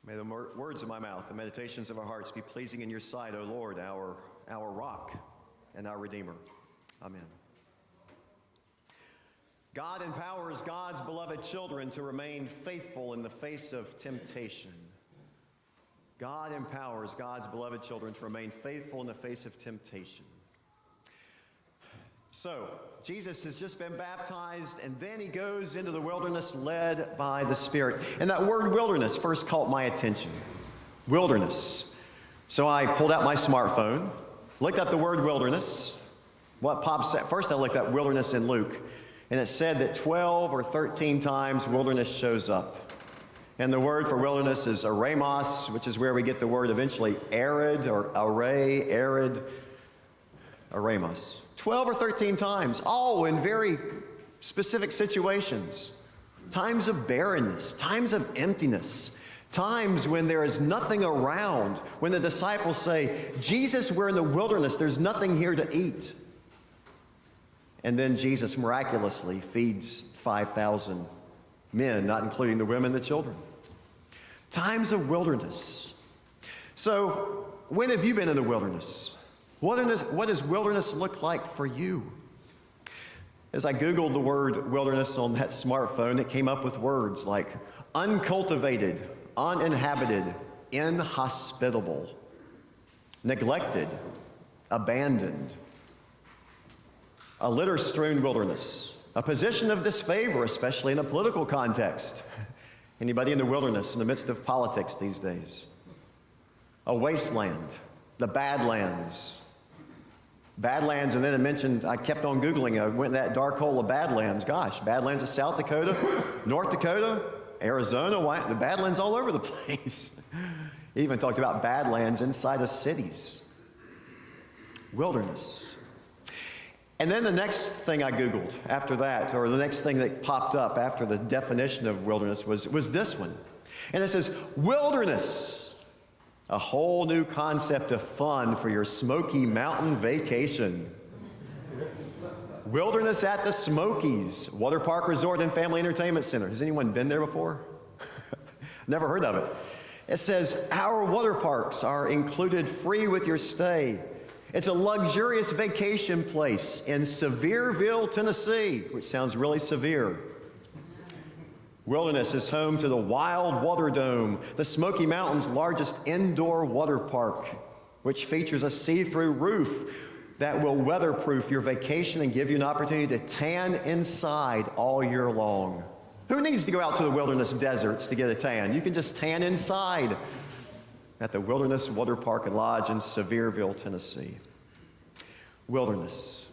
May the words of my mouth, the meditations of our hearts be pleasing in your sight, O Lord, our rock and our Redeemer. Amen. God empowers God's beloved children to remain faithful in the face of temptation. God empowers God's beloved children to remain faithful in the face of temptation. So, Jesus has just been baptized, and then he goes into the wilderness led by the Spirit. And that word wilderness first caught my attention. Wilderness. So I pulled out my smartphone, looked up the word wilderness. What pops up? First I looked at wilderness in Luke, and it said that 12 or 13 times wilderness shows up. And the word for wilderness is eremos, which is where we get the word eventually arid or array, arid, eremos. 12 or 13 times, all in very specific situations. Times of barrenness, times of emptiness, times when there is nothing around, when the disciples say, Jesus, we're in the wilderness, there's nothing here to eat. And then Jesus miraculously feeds 5,000 men, not including the women and the children. Times of wilderness. So, when have you been in the wilderness? What does wilderness look like for you? As I Googled the word wilderness on that smartphone, it came up with words like uncultivated, uninhabited, inhospitable, neglected, abandoned, a litter-strewn wilderness, a position of disfavor, especially in a political context. Anybody in the wilderness in the midst of politics these days? A wasteland, the Badlands. Badlands, and then it mentioned, I kept on Googling, I went in that dark hole of Badlands. Gosh, Badlands of South Dakota, North Dakota, Arizona, the Badlands all over the place. He even talked about Badlands inside of cities. Wilderness. And then the next thing I Googled after that, or the next thing that popped up after the definition of wilderness was this one. And it says, wilderness. A whole new concept of fun for your Smoky Mountain vacation. Wilderness at the Smokies, Water Park Resort and Family Entertainment Center. Has anyone been there before? Never heard of it. It says, our water parks are included free with your stay. It's a luxurious vacation place in Sevierville, Tennessee, which sounds really severe. Wilderness is home to the Wild Water Dome, the Smoky Mountains' largest indoor water park, which features a see-through roof that will weatherproof your vacation and give you an opportunity to tan inside all year long. Who needs to go out to the wilderness deserts to get a tan? You can just tan inside at the Wilderness Water Park and Lodge in Sevierville, Tennessee. Wilderness.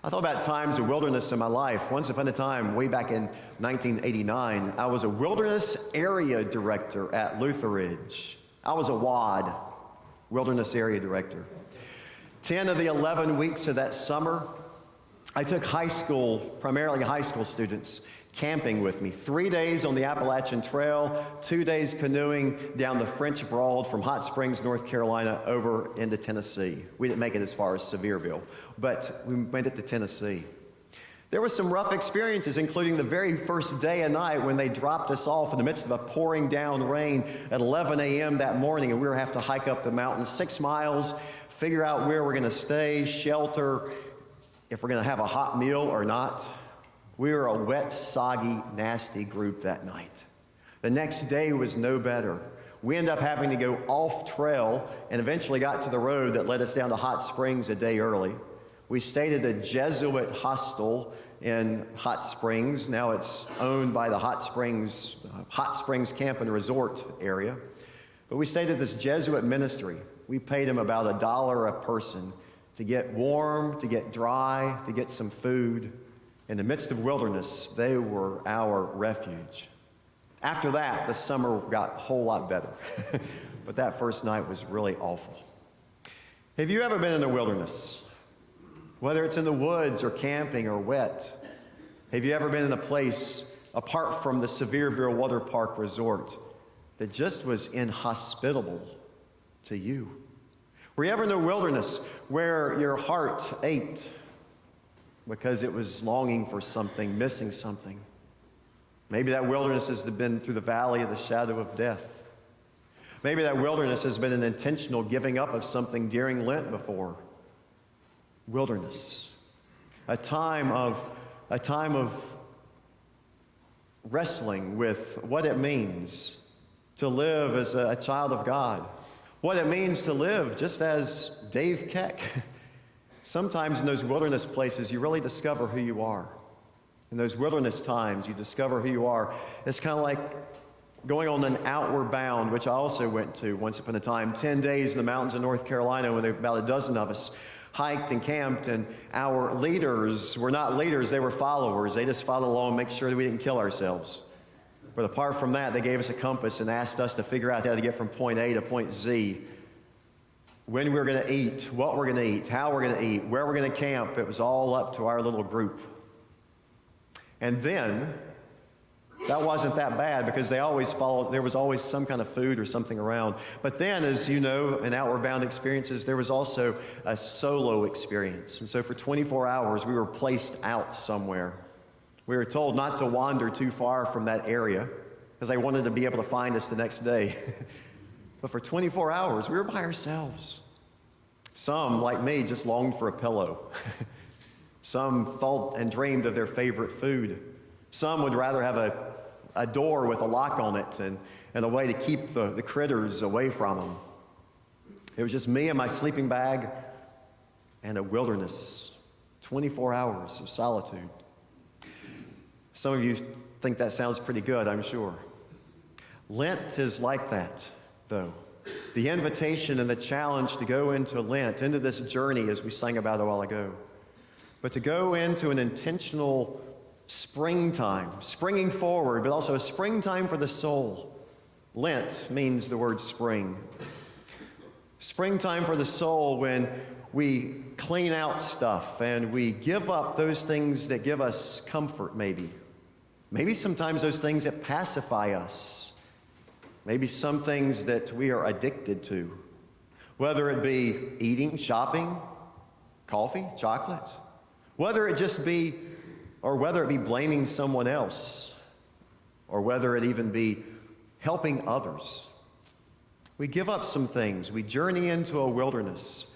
I thought about times of wilderness in my life. Once upon a time, way back in 1989, I was a wilderness area director at Lutheran. I was a WAD, wilderness area director. 10 of the 11 weeks of that summer, I took primarily high school students, camping with me. 3 days on the Appalachian Trail, 2 days canoeing down the French Broad from Hot Springs, North Carolina, over into Tennessee. We didn't make it as far as Sevierville, but we made it to Tennessee. There were some rough experiences, including the very first day and night when they dropped us off in the midst of a pouring down rain at 11 a.m. that morning, and we were have to hike up the mountain 6 miles, figure out where we're going to stay, shelter, if we're going to have a hot meal or not. We were a wet, soggy, nasty group that night. The next day was no better. We ended up having to go off trail and eventually got to the road that led us down to Hot Springs a day early. We stayed at a Jesuit hostel in Hot Springs. Now it's owned by the Hot Springs Camp and Resort area. But we stayed at this Jesuit ministry. We paid them about $1 a person to get warm, to get dry, to get some food. In the midst of wilderness, they were our refuge. After that, the summer got a whole lot better. But that first night was really awful. Have you ever been in the wilderness? Whether it's in the woods or camping or wet. Have you ever been in a place, apart from the Sevierville Water Park Resort, that just was inhospitable to you? Were you ever in the wilderness where your heart ached because it was longing for something, missing something? Maybe that wilderness has been through the valley of the shadow of death. Maybe that wilderness has been an intentional giving up of something during Lent before. Wilderness. A time of wrestling with what it means to live as a child of God. What it means to live just as Dave Keck. Sometimes in those wilderness places, you really discover who you are. In those wilderness times, you discover who you are. It's kind of like going on an outward bound, which I also went to once upon a time. 10 days in the mountains of North Carolina when there were about a dozen of us hiked and camped, and our leaders were not leaders, they were followers. They just followed along and make sure that we didn't kill ourselves. But apart from that, they gave us a compass and asked us to figure out how to get from point A to point Z. When we were going to eat, what we're going to eat, how we're going to eat, where we're going to camp. It was all up to our little group. And then, that wasn't that bad because they always followed, there was always some kind of food or something around. But then, as you know, in outward bound experiences, there was also a solo experience. And so for 24 hours, we were placed out somewhere. We were told not to wander too far from that area because they wanted to be able to find us the next day. But for 24 hours, we were by ourselves. Some, like me, just longed for a pillow. Some thought and dreamed of their favorite food. Some would rather have a door with a lock on it and a way to keep the critters away from them. It was just me and my sleeping bag and a wilderness. 24 hours of solitude. Some of you think that sounds pretty good, I'm sure. Lent is like that, though. The invitation and the challenge to go into Lent, into this journey as we sang about a while ago, but to go into an intentional springtime, springing forward, but also a springtime for the soul. Lent means the word spring. Springtime for the soul when we clean out stuff and we give up those things that give us comfort, maybe. Maybe sometimes those things that pacify us. Maybe some things that we are addicted to. Whether it be eating, shopping, coffee, chocolate. Whether it be blaming someone else. Or whether it even be helping others. We give up some things. We journey into a wilderness.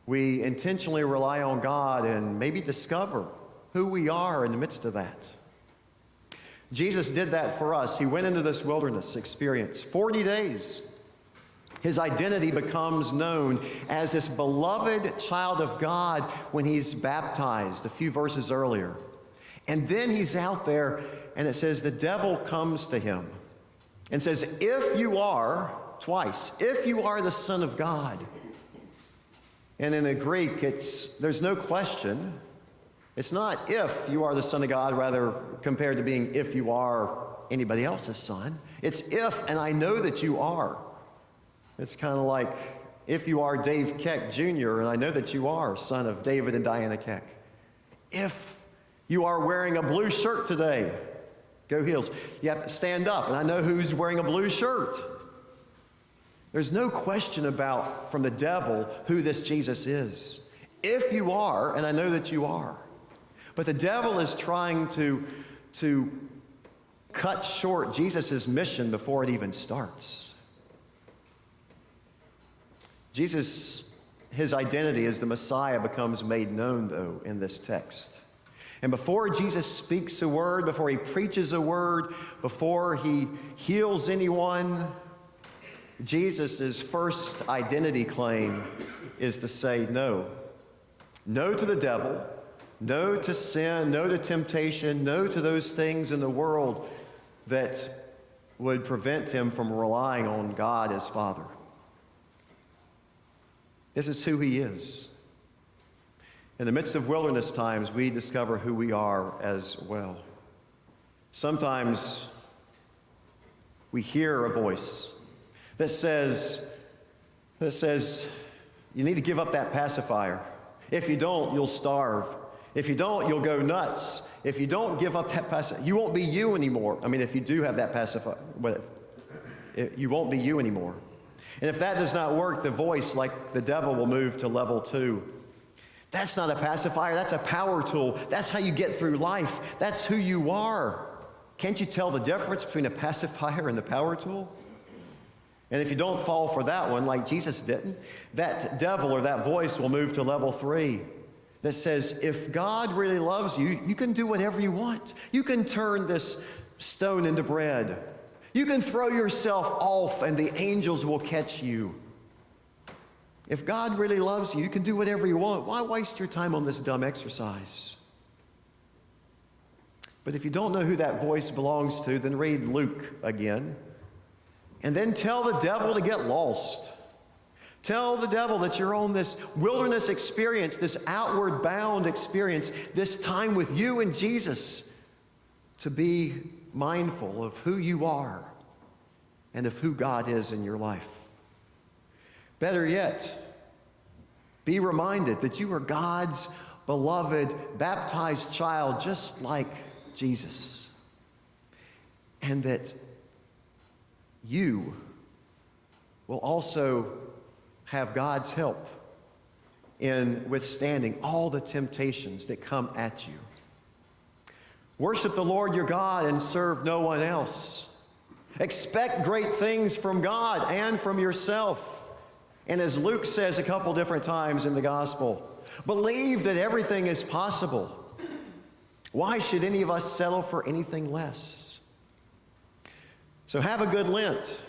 We intentionally rely on God and maybe discover who we are in the midst of that. Jesus did that for us. He went into this wilderness experience. 40 days. His identity becomes known as this beloved child of God when he's baptized a few verses earlier. And then he's out there and it says the devil comes to him and says, if you are, twice, if you are the Son of God. And in the Greek, there's no question. It's not if you are the Son of God, rather compared to being if you are anybody else's son. It's if, and I know that you are. It's kind of like if you are Dave Keck Jr., and I know that you are son of David and Diana Keck. If you are wearing a blue shirt today, go Heels, you have to stand up, and I know who's wearing a blue shirt. There's no question about, from the devil, who this Jesus is. If you are, and I know that you are. But the devil is trying to cut short Jesus' mission before it even starts. Jesus, his identity as the Messiah becomes made known, though, in this text. And before Jesus speaks a word, before he preaches a word, before he heals anyone, Jesus' first identity claim is to say no. No to the devil, no to sin, no to temptation, no to those things in the world that would prevent him from relying on God as Father. This is who he is. In the midst of wilderness times, we discover who we are as well. Sometimes we hear a voice that says, you need to give up that pacifier. If you don't, you'll starve. If you don't, you'll go nuts. If you don't give up that pacifier, you won't be you anymore. I mean, if you do have that pacifier, you won't be you anymore. And if that does not work, the voice, like the devil, will move to level 2. That's not a pacifier, that's a power tool. That's how you get through life. That's who you are. Can't you tell the difference between a pacifier and the power tool? And if you don't fall for that one, like Jesus didn't, that devil or that voice will move to level 3 that says, if God really loves you, you can do whatever you want. You can turn this stone into bread. You can throw yourself off and the angels will catch you. If God really loves you, you can do whatever you want. Why waste your time on this dumb exercise? But if you don't know who that voice belongs to, then read Luke again. And then tell the devil to get lost. Tell the devil that you're on this wilderness experience, this outward bound experience, this time with you and Jesus, to be mindful of who you are and of who God is in your life. Better yet, be reminded that you are God's beloved, baptized child, just like Jesus. And that you will also have God's help in withstanding all the temptations that come at you. Worship the Lord your God and serve no one else. Expect great things from God and from yourself. And as Luke says a couple different times in the gospel, believe that everything is possible. Why should any of us settle for anything less? So have a good Lent,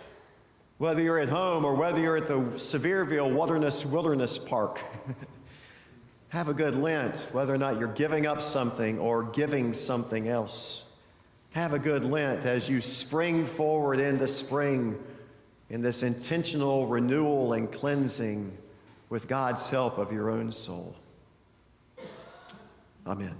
whether you're at home or whether you're at the Sevierville Wilderness Park. Have a good Lent, whether or not you're giving up something or giving something else. Have a good Lent as you spring forward into spring in this intentional renewal and cleansing with God's help of your own soul. Amen.